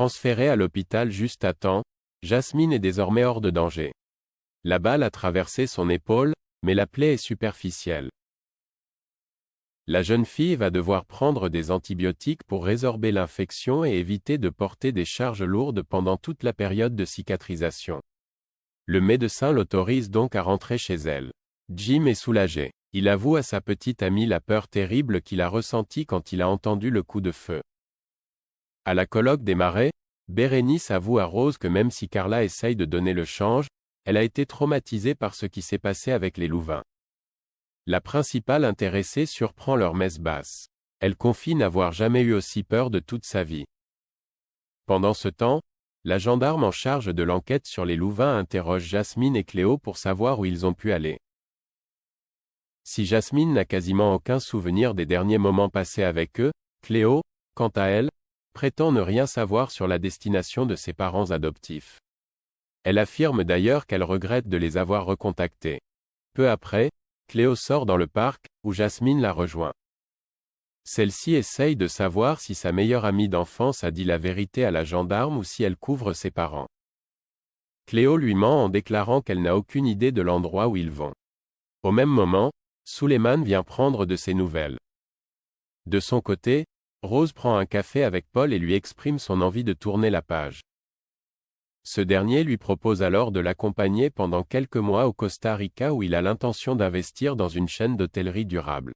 Transférée à l'hôpital juste à temps, Jasmine est désormais hors de danger. La balle a traversé son épaule, mais la plaie est superficielle. La jeune fille va devoir prendre des antibiotiques pour résorber l'infection et éviter de porter des charges lourdes pendant toute la période de cicatrisation. Le médecin l'autorise donc à rentrer chez elle. Jim est soulagé. Il avoue à sa petite amie la peur terrible qu'il a ressentie quand il a entendu le coup de feu. À la colloque des Marais, Bérénice avoue à Rose que même si Carla essaye de donner le change, elle a été traumatisée par ce qui s'est passé avec les Louvain. La principale intéressée surprend leur messe basse. Elle confie n'avoir jamais eu aussi peur de toute sa vie. Pendant ce temps, la gendarme en charge de l'enquête sur les Louvain interroge Jasmine et Cléo pour savoir où ils ont pu aller. Si Jasmine n'a quasiment aucun souvenir des derniers moments passés avec eux, Cléo, quant à elle, prétend ne rien savoir sur la destination de ses parents adoptifs. Elle affirme d'ailleurs qu'elle regrette de les avoir recontactés. Peu après, Cléo sort dans le parc, où Jasmine la rejoint. Celle-ci essaye de savoir si sa meilleure amie d'enfance a dit la vérité à la gendarme ou si elle couvre ses parents. Cléo lui ment en déclarant qu'elle n'a aucune idée de l'endroit où ils vont. Au même moment, Suleiman vient prendre de ses nouvelles. De son côté, Rose prend un café avec Paul et lui exprime son envie de tourner la page. Ce dernier lui propose alors de l'accompagner pendant quelques mois au Costa Rica où il a l'intention d'investir dans une chaîne d'hôtellerie durable.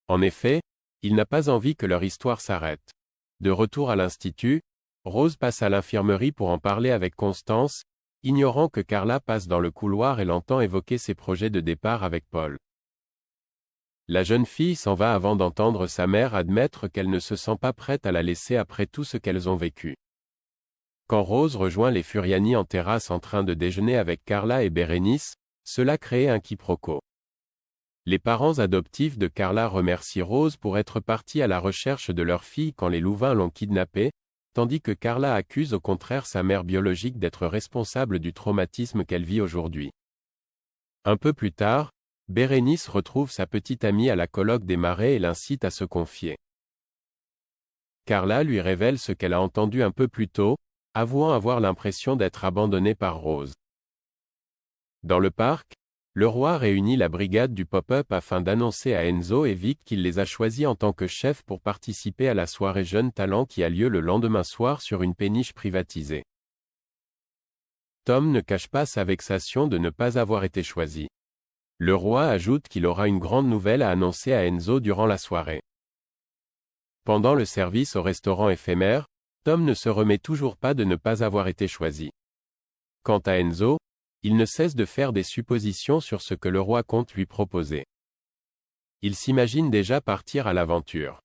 En effet, il n'a pas envie que leur histoire s'arrête. De retour à l'Institut, Rose passe à l'infirmerie pour en parler avec Constance, ignorant que Carla passe dans le couloir et l'entend évoquer ses projets de départ avec Paul. La jeune fille s'en va avant d'entendre sa mère admettre qu'elle ne se sent pas prête à la laisser après tout ce qu'elles ont vécu. Quand Rose rejoint les Furiani en terrasse en train de déjeuner avec Carla et Bérénice, cela crée un quiproquo. Les parents adoptifs de Carla remercient Rose pour être partie à la recherche de leur fille quand les Louvain l'ont kidnappée, tandis que Carla accuse au contraire sa mère biologique d'être responsable du traumatisme qu'elle vit aujourd'hui. Un peu plus tard, Bérénice retrouve sa petite amie à la colloque des Marais et l'incite à se confier. Carla lui révèle ce qu'elle a entendu un peu plus tôt, avouant avoir l'impression d'être abandonnée par Rose. Dans le parc, le roi réunit la brigade du pop-up afin d'annoncer à Enzo et Vic qu'il les a choisis en tant que chefs pour participer à la soirée Jeunes Talents qui a lieu le lendemain soir sur une péniche privatisée. Tom ne cache pas sa vexation de ne pas avoir été choisi. Le roi ajoute qu'il aura une grande nouvelle à annoncer à Enzo durant la soirée. Pendant le service au restaurant éphémère, Tom ne se remet toujours pas de ne pas avoir été choisi. Quant à Enzo, il ne cesse de faire des suppositions sur ce que le roi compte lui proposer. Il s'imagine déjà partir à l'aventure.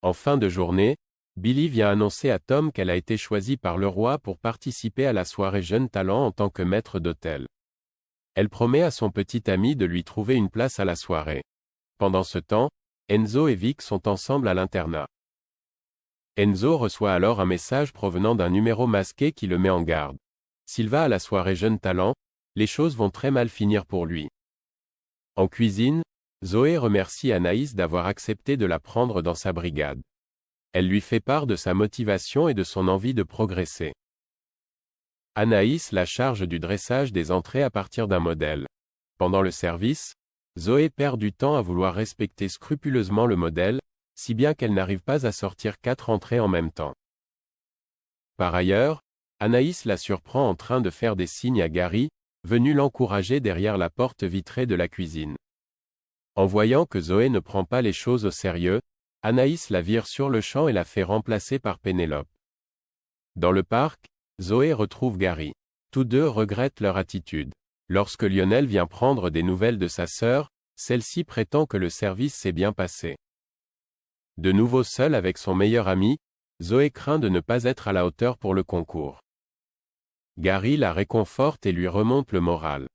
En fin de journée, Billy vient annoncer à Tom qu'elle a été choisie par le roi pour participer à la soirée Jeunes Talents en tant que maître d'hôtel. Elle promet à son petit ami de lui trouver une place à la soirée. Pendant ce temps, Enzo et Vic sont ensemble à l'internat. Enzo reçoit alors un message provenant d'un numéro masqué qui le met en garde. S'il va à la soirée Jeunes Talents, les choses vont très mal finir pour lui. En cuisine, Zoé remercie Anaïs d'avoir accepté de la prendre dans sa brigade. Elle lui fait part de sa motivation et de son envie de progresser. Anaïs la charge du dressage des entrées à partir d'un modèle. Pendant le service, Zoé perd du temps à vouloir respecter scrupuleusement le modèle, si bien qu'elle n'arrive pas à sortir 4 entrées en même temps. Par ailleurs, Anaïs la surprend en train de faire des signes à Gary, venu l'encourager derrière la porte vitrée de la cuisine. En voyant que Zoé ne prend pas les choses au sérieux, Anaïs la vire sur le champ et la fait remplacer par Pénélope. Dans le parc, Zoé retrouve Gary. Tous deux regrettent leur attitude. Lorsque Lionel vient prendre des nouvelles de sa sœur, celle-ci prétend que le service s'est bien passé. De nouveau seule avec son meilleur ami, Zoé craint de ne pas être à la hauteur pour le concours. Gary la réconforte et lui remonte le moral.